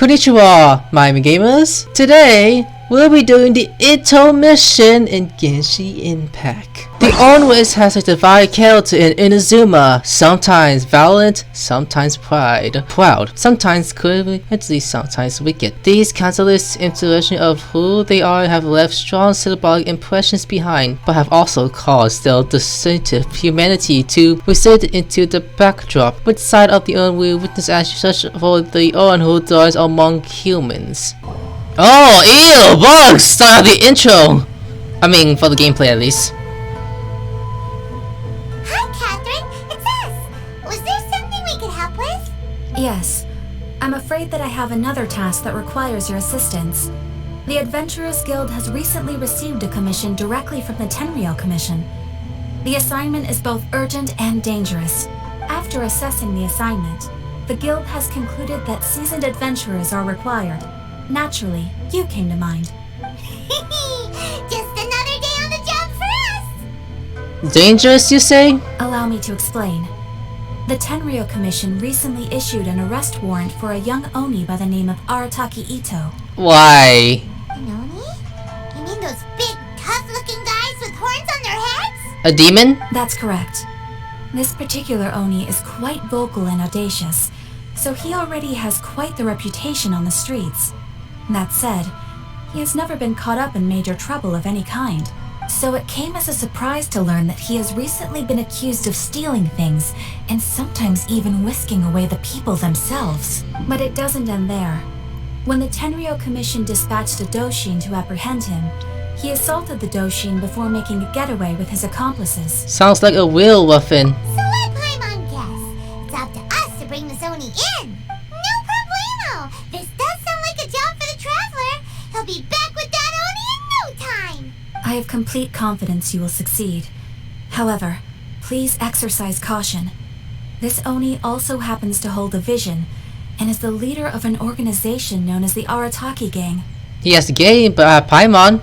Konnichiwa, Miami Gamers! Today, we'll be doing the Itto mission in Genshin Impact. The onwards has a divided character in Inazuma, sometimes violent, sometimes proud, sometimes clearly, and sometimes wicked. These catalysts' intuition of who they are have left strong symbolic impressions behind, but have also caused their distinctive humanity to recede into the backdrop. Which side of the earth will witness as such for the one who dies among humans? Oh, ew, bugs! Start the intro! I mean, for the gameplay at least. Yes. I'm afraid that I have another task that requires your assistance. The Adventurers Guild has recently received a commission directly from the Tenryou Commission. The assignment is both urgent and dangerous. After assessing the assignment, the Guild has concluded that seasoned adventurers are required. Naturally, you came to mind. Just another day on the job for us! Dangerous, you say? Allow me to explain. The Tenryou Commission recently issued an arrest warrant for a young Oni by the name of Itto. Why? An Oni? You mean those big, tough-looking guys with horns on their heads? A demon? That's correct. This particular Oni is quite vocal and audacious, so he already has quite the reputation on the streets. That said, he has never been caught up in major trouble of any kind. So it came as a surprise to learn that he has recently been accused of stealing things, and sometimes even whisking away the people themselves. But it doesn't end there. When the Tenryou Commission dispatched a Doshin to apprehend him, he assaulted the Doshin before making a getaway with his accomplices. Sounds like a real muffin. So let Paimon guess. It's up to us to bring this Oni in. No problemo. This does sound like a job for the Traveler. He'll be back with that Oni in no time. I have complete confidence you will succeed. However, please exercise caution. This Oni also happens to hold a vision, and is the leader of an organization known as the Arataki Gang. He has a game, but Paimon. On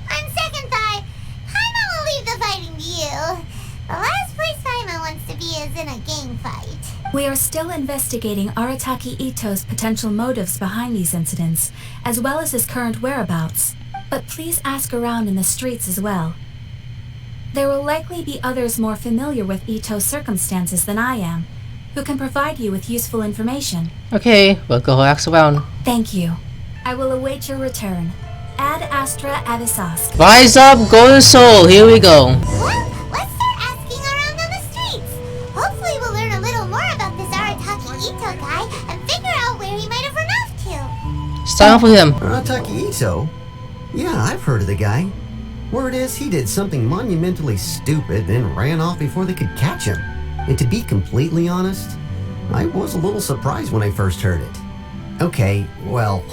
second thought, Paimon will leave the fighting to you. The last place Paimon wants to be is in a gang fight. We are still investigating Arataki Itto's potential motives behind these incidents, as well as his current whereabouts. But please ask around in the streets as well. There will likely be others more familiar with Itto's circumstances than I am, who can provide you with useful information. Okay, we'll go ask around. Thank you. I will await your return. Ad Astra Avisask. Rise up, golden soul, here we go. Well, let's start asking around on the streets. Hopefully we'll learn a little more about this Arataki Itto guy and figure out where he might have run off to. Start off with him. Arataki Itto? Yeah, I've heard of the guy. Word is he did something monumentally stupid, then ran off before they could catch him. And to be completely honest, I was a little surprised when I first heard it. Okay, well,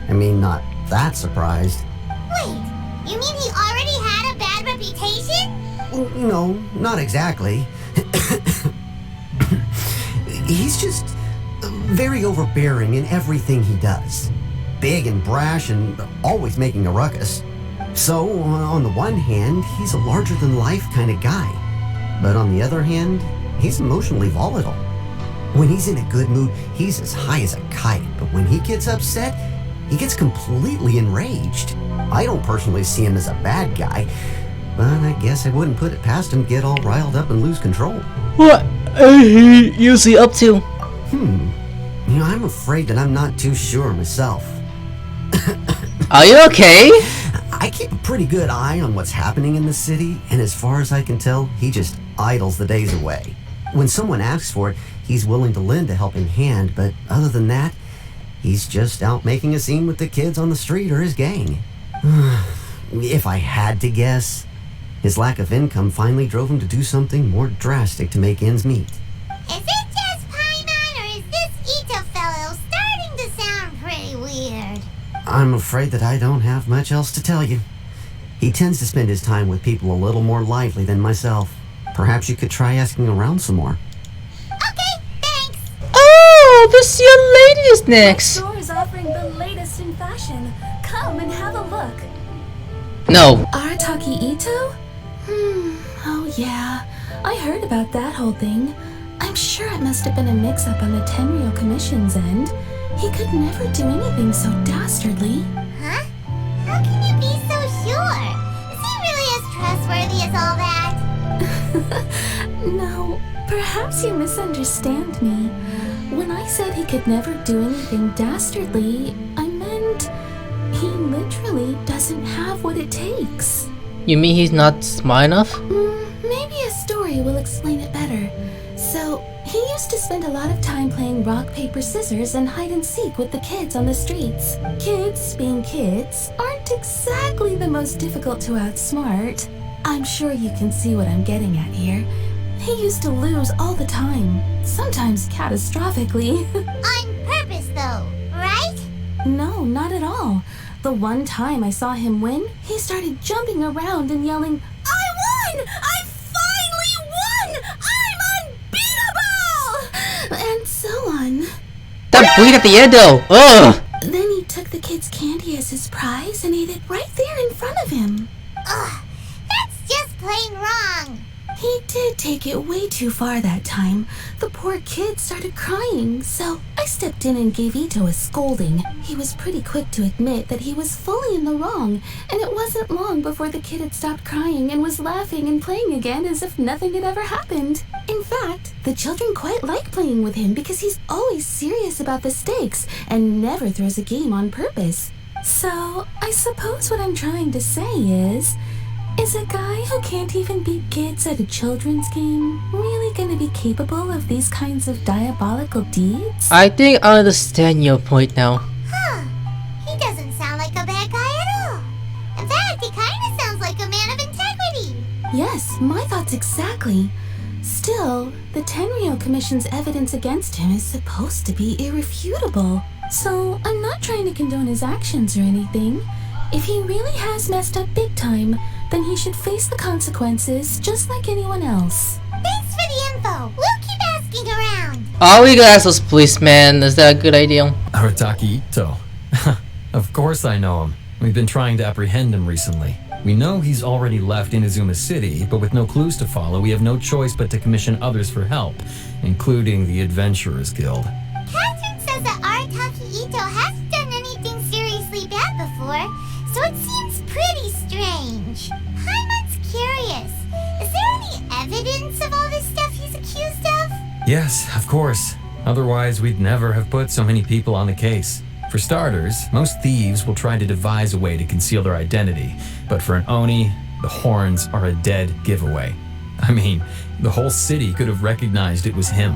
I mean, not that surprised. Wait, you mean he already had a bad reputation? No, not exactly. He's just very overbearing in everything he does. Big and brash and always making a ruckus. So, on the one hand, he's a larger-than-life kind of guy. But on the other hand, he's emotionally volatile. When he's in a good mood, he's as high as a kite. But when he gets upset, he gets completely enraged. I don't personally see him as a bad guy, but I guess I wouldn't put it past him to get all riled up and lose control. What is he usually up to? You know, I'm afraid that I'm not too sure myself. Are you okay? I keep a pretty good eye on what's happening in the city, and as far as I can tell, he just idles the days away. When someone asks for it, he's willing to lend a helping hand, but other than that, he's just out making a scene with the kids on the street or his gang. If I had to guess, his lack of income finally drove him to do something more drastic to make ends meet. Is it just Paimon, or is this Itto fellow starting to sound pretty weird? I'm afraid that I don't have much else to tell you. He tends to spend his time with people a little more lively than myself. Perhaps you could try asking around some more. Okay, thanks. Oh, this young lady is next. My store is offering the latest in fashion. Come and have a look. No. Arataki Itto? Oh yeah, I heard about that whole thing. I'm sure it must have been a mix-up on the Tenryou Commission's end. He could never do anything so dastardly. Huh? How can you be so sure? Is he really as trustworthy as all that? No, perhaps you misunderstand me. When I said he could never do anything dastardly, I meant he literally doesn't have what it takes. You mean he's not smart enough? Maybe a story will explain it better. So, he used to spend a lot of time playing rock, paper, scissors and hide and seek with the kids on the streets. Kids, being kids, aren't exactly the most difficult to outsmart. I'm sure you can see what I'm getting at here. He used to lose all the time, sometimes catastrophically. On purpose, though, right? No, not at all. The one time I saw him win, he started jumping around and yelling, "I won! I finally won! I'm unbeatable!" And so on. That bleed at the end though! Ugh! Then he took the kid's candy as his prize and ate it right there in front of him. Ugh, that's just plain wrong. He did take it way too far that time. The poor kid started crying, so I stepped in and gave Itto a scolding. He was pretty quick to admit that he was fully in the wrong, and it wasn't long before the kid had stopped crying and was laughing and playing again as if nothing had ever happened. In fact, the children quite like playing with him because he's always serious about the stakes and never throws a game on purpose. So, I suppose what I'm trying to say is a guy who can't even beat kids at a children's game really gonna be capable of these kinds of diabolical deeds? I think I understand your point now. Huh. He doesn't sound like a bad guy at all. In fact, he kind of sounds like a man of integrity. Yes, my thoughts exactly. Still, the Tenryou Commission's evidence against him is supposed to be irrefutable. So, I'm not trying to condone his actions or anything. If he really has messed up big time, then he should face the consequences just like anyone else. Thanks for the info. We'll keep asking around. Oh, we gotta ask those policemen. Is that a good idea? Arataki Itto. Of course I know him. We've been trying to apprehend him recently. We know he's already left Inazuma City, but with no clues to follow, we have no choice but to commission others for help, including the Adventurers Guild. Catherine says that Arataki Itto hasn't done anything seriously bad before, so it seems pretty strange. Paimon's curious. Is there any evidence of all this stuff he's accused of? Yes, of course. Otherwise, we'd never have put so many people on the case. For starters, most thieves will try to devise a way to conceal their identity, but for an Oni, the horns are a dead giveaway. I mean, the whole city could have recognized it was him.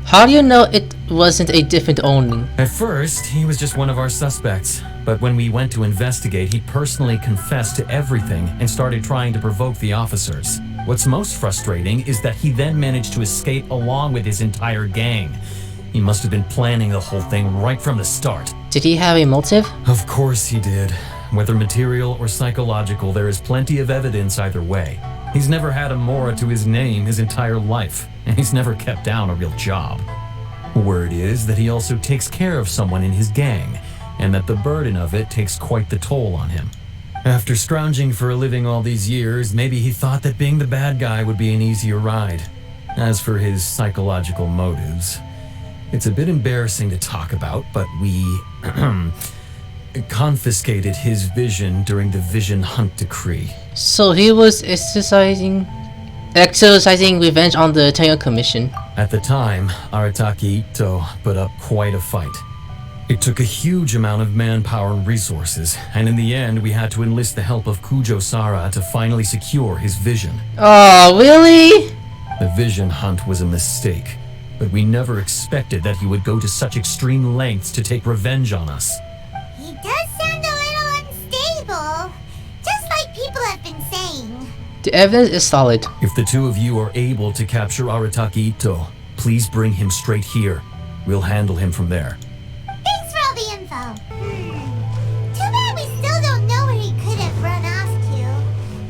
How do you know it wasn't a different Oni? At first, he was just one of our suspects, but when we went to investigate, he personally confessed to everything and started trying to provoke the officers. What's most frustrating is that he then managed to escape along with his entire gang. He must have been planning the whole thing right from the start. Did he have a motive? Of course he did. Whether material or psychological, there is plenty of evidence either way. He's never had a Mora to his name his entire life, and he's never kept down a real job. Word is that he also takes care of someone in his gang, and that the burden of it takes quite the toll on him. After scrounging for a living all these years, maybe he thought that being the bad guy would be an easier ride. As for his psychological motives, it's a bit embarrassing to talk about, but we confiscated his vision during the Vision Hunt Decree. So he was exercising revenge on the Tenryou Commission. At the time, Arataki Itto put up quite a fight. It took a huge amount of manpower and resources, and in the end we had to enlist the help of Kujo-Sara to finally secure his vision. Oh, really? The Vision Hunt was a mistake, but we never expected that he would go to such extreme lengths to take revenge on us. He does sound a little unstable, just like people have been saying. The evidence is solid. If the two of you are able to capture Arataki Itto, please bring him straight here. We'll handle him from there. Thanks for all the info. Too bad we still don't know where he could have run off to.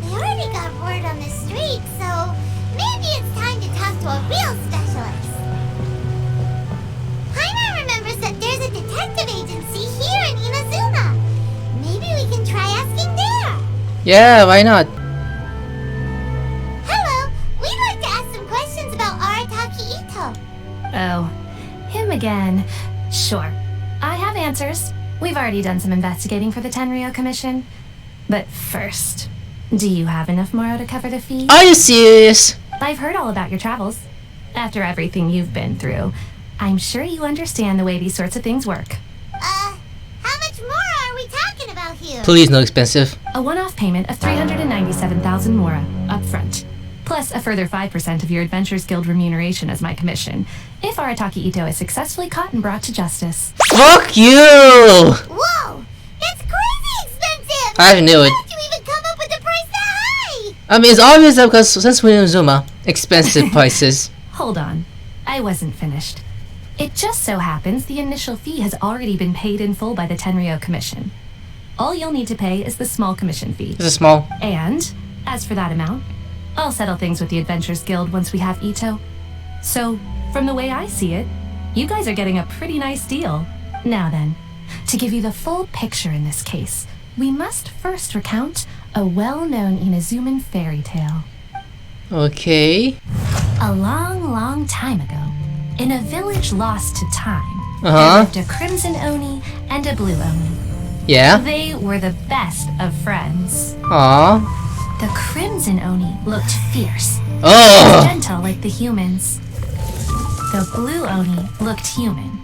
We already got word on the street, so maybe it's time to talk to a real specialist. Paimon remembers that there's a detective agency here in Inazuma. Maybe we can try asking there. Yeah, why not? Hello, we'd like to ask some questions about Arataki Itto. answers. We've already done some investigating for the Tenryou Commission. But first, do you have enough Moro to cover the fee? Are you serious? I've heard all about your travels. After everything you've been through, I'm sure you understand the way these sorts of things work. How much more are we talking about here? Please, no expensive. A one-off payment of 397,000 Mora up front, plus a further 5% of your Adventures Guild remuneration as my commission, if Arataki Itto is successfully caught and brought to justice. Fuck you! Whoa! That's crazy expensive! I knew it. How did you even come up with the price that high? I mean, it's obvious that because since we're in Inazuma, expensive prices. Hold on. I wasn't finished. It just so happens the initial fee has already been paid in full by the Tenryou Commission. All you'll need to pay is the small commission fee. It's a small. And, as for that amount, I'll settle things with the Adventures Guild once we have Itto. So, from the way I see it, you guys are getting a pretty nice deal. Now then, to give you the full picture in this case, we must first recount a well-known Inazuman fairy tale. Okay. A long, long time ago, in a village lost to time, there Uh-huh. lived a Crimson Oni and a Blue Oni. Yeah. They were the best of friends. Aw. The Crimson Oni looked fierce, Oh. gentle like the humans. The Blue Oni looked human,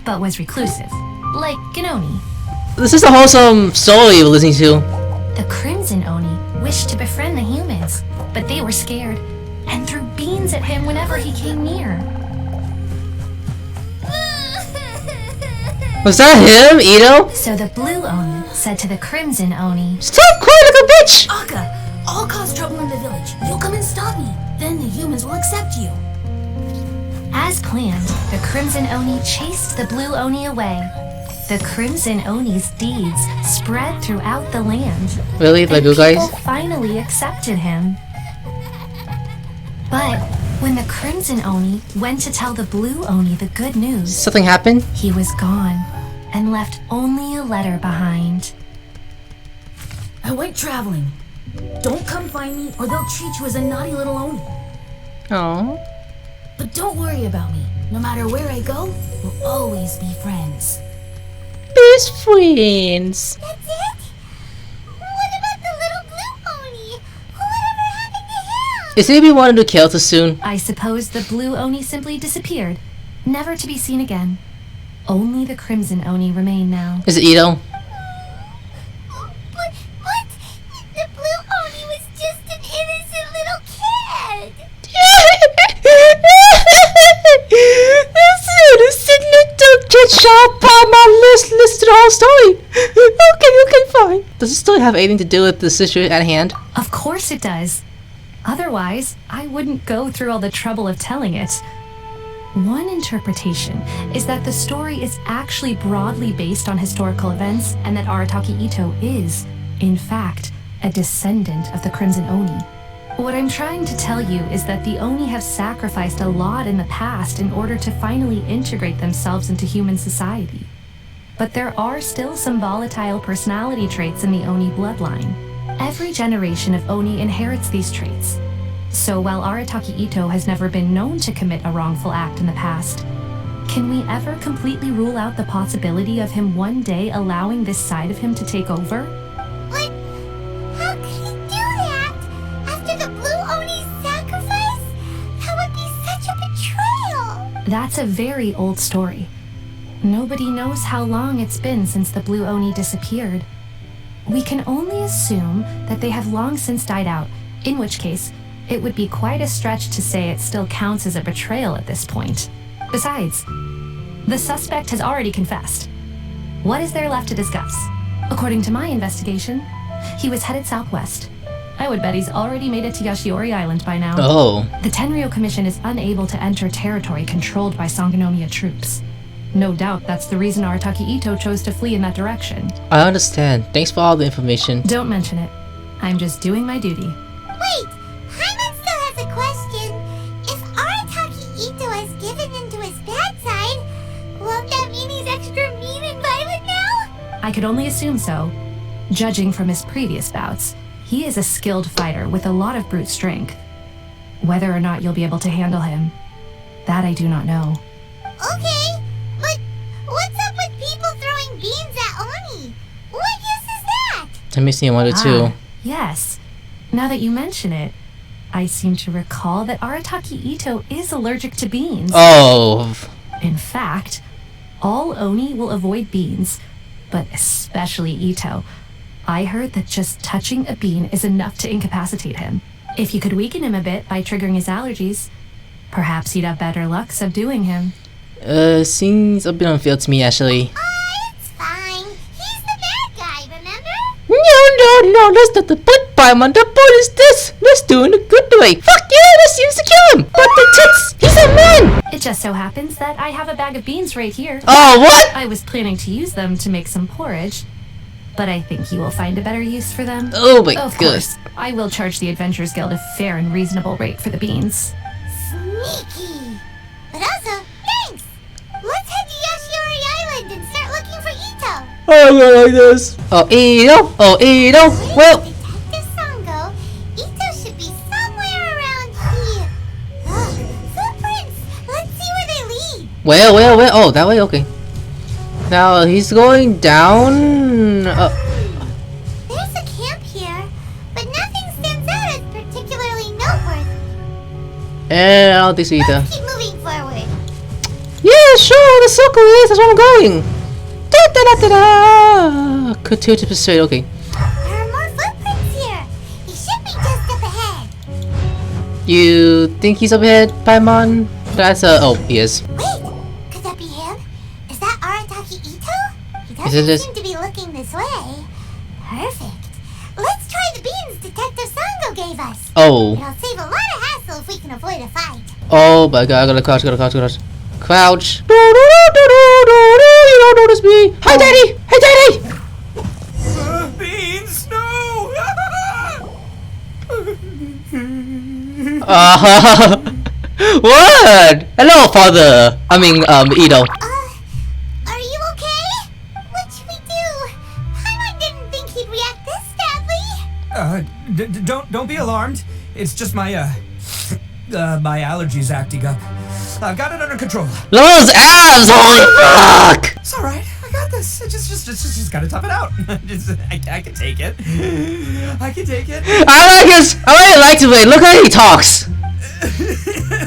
but was reclusive, like an Oni. This is a wholesome story we're listening to. The Crimson Oni wished to befriend the humans, but they were scared and threw beans at him whenever he came near. Was that him, Itto? So the Blue Oni said to the Crimson Oni, Stop crying like a bitch! Akka, I'll cause trouble in the village. You'll come and stop me. Then the humans will accept you. As planned, the Crimson Oni chased the Blue Oni away. The Crimson Oni's deeds spread throughout the land. Really? Like and you guys? people finally accepted him. But when the Crimson Oni went to tell the Blue Oni the good news, Something happened? he was gone and left only a letter behind. I went traveling. Don't come find me or they'll treat you as a naughty little Oni. Oh. But don't worry about me. No matter where I go, we'll always be friends. Best friends. That's it? What about the little Blue Oni? Whatever happened to him? Is he wanting to kill too soon? I suppose the Blue Oni simply disappeared, never to be seen again. Only the Crimson Oni remain now. Is it Itto? But what? The Blue Oni was just an innocent little kid. This innocent little kid shot by my listed whole story. Okay, fine. Does it still have anything to do with the situation at hand? Of course it does. Otherwise, I wouldn't go through all the trouble of telling it. One interpretation is that the story is actually broadly based on historical events and that Arataki Itto is, in fact, a descendant of the Crimson Oni. What I'm trying to tell you is that the Oni have sacrificed a lot in the past in order to finally integrate themselves into human society. But there are still some volatile personality traits in the Oni bloodline. Every generation of Oni inherits these traits. So while Arataki Itto has never been known to commit a wrongful act in the past, can we ever completely rule out the possibility of him one day allowing this side of him to take over? But how could he do that? After the Blue Oni's sacrifice? That would be such a betrayal. That's a very old story. Nobody knows how long it's been since the Blue Oni disappeared. We can only assume that they have long since died out, in which case, it would be quite a stretch to say it still counts as a betrayal at this point. Besides, the suspect has already confessed. What is there left to discuss? According to my investigation, he was headed southwest. I would bet he's already made it to Yoshiori Island by now. Oh. The Tenryou Commission is unable to enter territory controlled by Sangonomiya troops. No doubt that's the reason Arataki Itto chose to flee in that direction. I understand. Thanks for all the information. Don't mention it. I'm just doing my duty. Wait, Paimon still has a question. If Arataki Itto has given into his bad side, won't that mean he's extra mean and violent now? I could only assume so. Judging from his previous bouts, he is a skilled fighter with a lot of brute strength. Whether or not you'll be able to handle him, that I do not know. Okay, but what's up with people throwing I'm missing one or two. Yes. Now that you mention it, I seem to recall that Arataki Itto is allergic to beans. Oh. In fact, all Oni will avoid beans, but especially Itto. I heard that just touching a bean is enough to incapacitate him. If you could weaken him a bit by triggering his allergies, perhaps you'd have better luck subduing him. Seems a bit unfair to me, actually. It's fine. He's the bad guy, remember? No, that's not the point, Paimon. The point is this. Let's do it in a good way. Fuck yeah, let's use to kill him. But the tits, he's a man. It just so happens that I have a bag of beans right here. Oh, what? I was planning to use them to make some porridge, but I think you will find a better use for them. Oh my Of god. course, I will charge the Adventurers Guild a fair and reasonable rate for the beans. Sneaky. But also, thanks. Let's head to Yashiori Island and start looking for Itto. Oh, I like this. Oh, Itto. Well, Detective Sango, Itto should be somewhere around here. Look, footprints. Let's see where they lead. well. Oh, that way. Okay. Now he's going down. There's a camp here, but nothing stands out as particularly noteworthy. And I don't think so either. Let's keep moving forward. Yeah, sure. The circle is. That's where I'm going. Da. Continue to persuade. Okay. There are more footprints here. He should be just up ahead. You think he's up ahead, Paimon? That's oh, he is. Wait, could that be him? Is that Arataki Itto? He Is it doesn't this- seem to be looking this way. Perfect. Let's try the beans Detective Sango gave us. Oh. It'll save a lot of hassle if we can avoid a fight. Oh my god, I gotta crouch. Crouch. You don't notice me. Hi, Daddy. Hey, Daddy. Beans, no! What? Hello, father. I mean, Itto. Are you okay? What should we do? Paimon didn't think he'd react this badly. Don't be alarmed. It's just my my allergies acting up. I've got it under control. Those abs, holy fuck! It's all right. I got this. Just gotta tough it out. I can take it. I can take it. I really like the way. Look how he talks.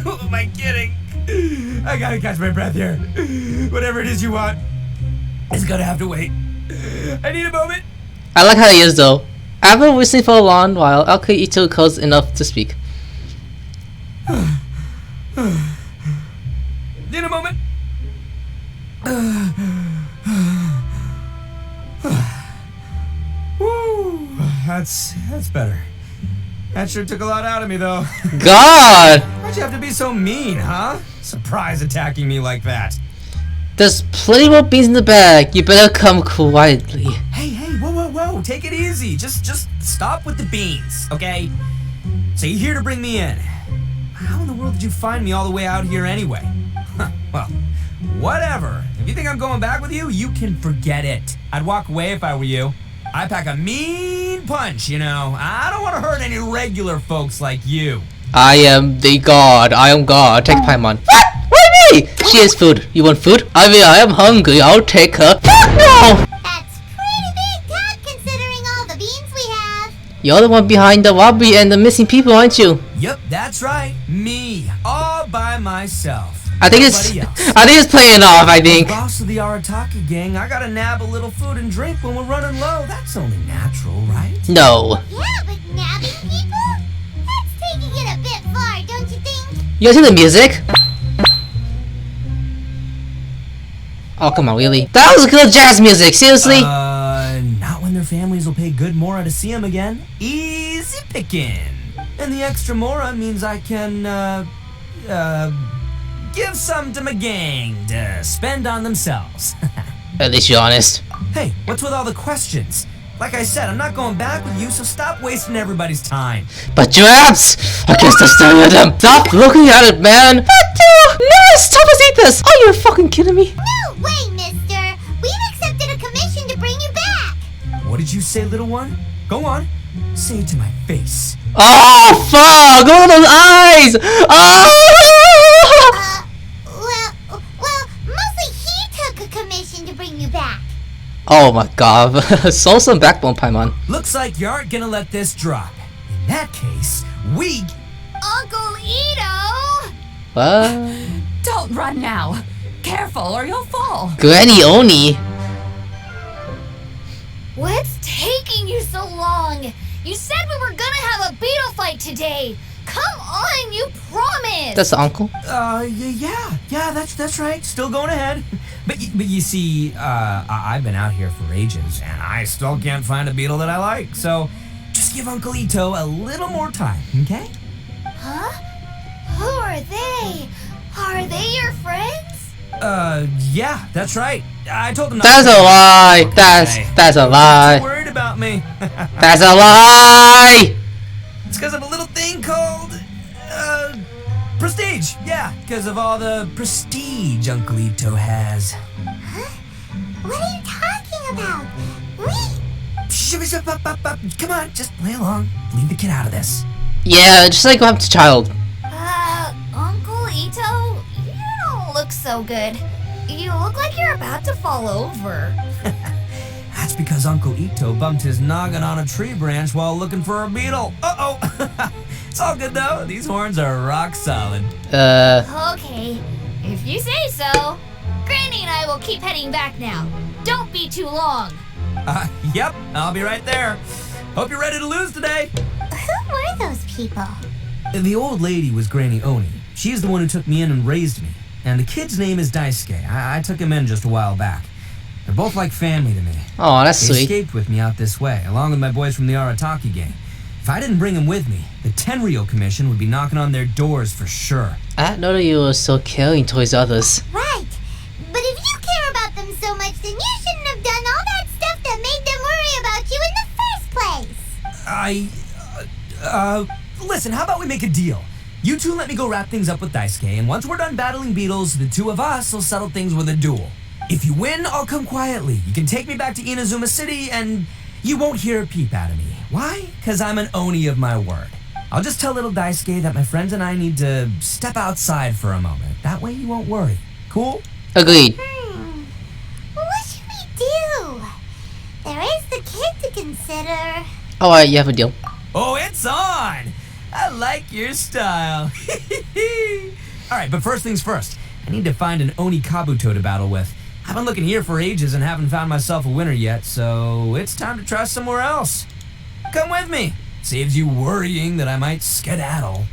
Who am I kidding? I gotta catch my breath here. Whatever it is you want, it's gonna have to wait. I need a moment. I like how he is though. After listening for a long while, okay, Itto calls enough to speak. Need a moment. Woo, that's better. That sure took a lot out of me, though. God! Why'd you have to be so mean, huh? Surprise attacking me like that. There's plenty more beans in the bag. You better come quietly. Hey, whoa. Take it easy. Just stop with the beans, okay? So you're here to bring me in. How in the world did you find me all the way out here anyway? Well, whatever. If you think I'm going back with you, you can forget it. I'd walk away if I were you. I pack a mean punch, you know. I don't want to hurt any regular folks like you. I am the god. I am God. Take Paimon. What? Why me? She has food. You want food? I mean, I am hungry. I'll take her. Fuck no! That's pretty big talk considering all the beans we have. You're the one behind the robbery and the missing people, aren't you? Yep, that's right. Me. All by myself. I think Nobody else. it's playing off, I think. Boss of the Arataki gang, I gotta nab a little food and drink when we're running low. That's only natural, right? No. Yeah, but nabbing people? That's taking it a bit far, don't you think? You guys hear the music? Oh, come on, really? That was good jazz music, seriously? Not when their families will pay good mora to see them again. Easy picking. And the extra mora means I can, give some to my gang to spend on themselves. At least you're honest. Hey, what's with all the questions? Like I said, I'm not going back with you, so stop wasting everybody's time. But your abs! I can't stop staring at them! Stop looking at it, man! No, stop us eat this! Are you fucking kidding me? No way, mister. We've accepted a commission to bring you back. What did you say, little one? Go on. Say it to my face. Oh, fuck! Look at those eyes! Oh! Well, mostly he took a commission to bring you back. Oh my god. Soul some backbone, Paimon. Looks like you aren't gonna let this drop. In that case, we... Uncle Itto! What? Don't run now. Careful or you'll fall. Granny Oni. What's taking you so long? You said we were gonna have a beetle fight today. Come on, you promised. That's the uncle? Yeah, that's right. Still going ahead. But you see, I've been out here for ages, and I still can't find a beetle that I like. So just give Uncle Itto a little more time, okay? Huh? Who are they? Are they your friends? Yeah, that's right. I told them not That's to. a lie. Okay. That's a lie. Don't worried about me. That's a lie. It's because of a little thing called, prestige. Yeah, because of all the prestige Uncle Itto has. Huh? What are you talking about? Come on, just play along. Leave the kid out of this. Yeah, just like what happened to child. Uncle Itto, you don't look so good. You look like you're about to fall over. That's because Uncle Itto bumped his noggin on a tree branch while looking for a beetle. Uh-oh. It's all good, though. These horns are rock solid. Okay, if you say so. Granny and I will keep heading back now. Don't be too long. Yep, I'll be right there. Hope you're ready to lose today. Who were those people? The old lady was Granny Oni. She's the one who took me in and raised me. And the kid's name is Daisuke. I took him in just a while back. They're both like family to me. Oh, that's They sweet. escaped with me out this way, along with my boys from the Arataki gang. If I didn't bring them with me, the Tenryou Commission would be knocking on their doors for sure. I didn't know that you were so caring towards others. Right. But if you care about them so much, then you shouldn't have done all that stuff that made them worry about you in the first place. Listen, how about we make a deal? You two let me go wrap things up with Daisuke, and once we're done battling beetles, the two of us will settle things with a duel. If you win, I'll come quietly. You can take me back to Inazuma City, and you won't hear a peep out of me. Why? Because I'm an Oni of my word. I'll just tell little Daisuke that my friends and I need to step outside for a moment. That way you won't worry. Cool? Agreed. What should we do? There is the kid to consider. Alright, you have a deal. Oh, it's on! I like your style. Alright, but first things first. I need to find an Oni Kabuto to battle with. I've been looking here for ages and haven't found myself a winner yet, so it's time to try somewhere else. Come with me. Saves you worrying that I might skedaddle.